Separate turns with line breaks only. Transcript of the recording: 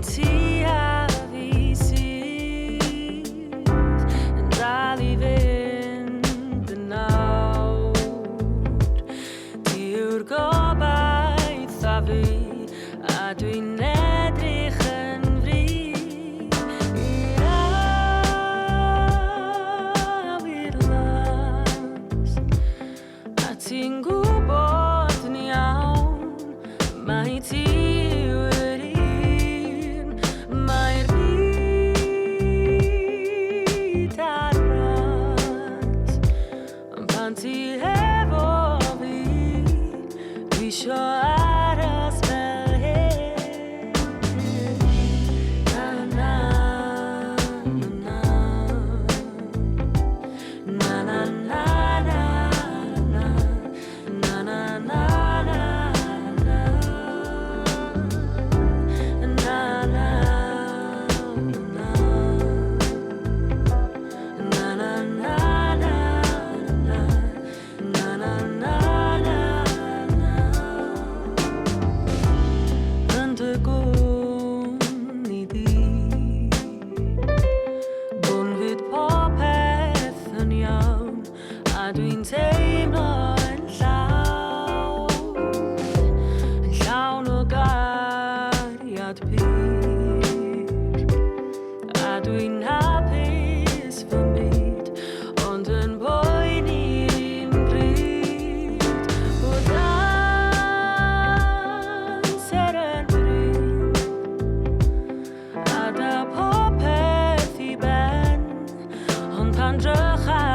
ti a fi sydd yn dal I fynd yn nawr. Ti yw'r gobaith a fi, a dwi'n edrych yn fri I awyr las. A ti'n gwybod yn iawn mai ti yw'r un. Mae'r byd ar ras, ond pan ti efo fi, dwi isio aros fel hyn. Na na na na na na na na na na na na na Yn dy gwn I di, bwn fydd popeth yn iawn, a dwi'n teimlo yn llawn o gariad pur, a dwi'n hapus fy myd, ond yn poeni'n bryd bod amser yn brin, a da popeth I ben, ond pan drycha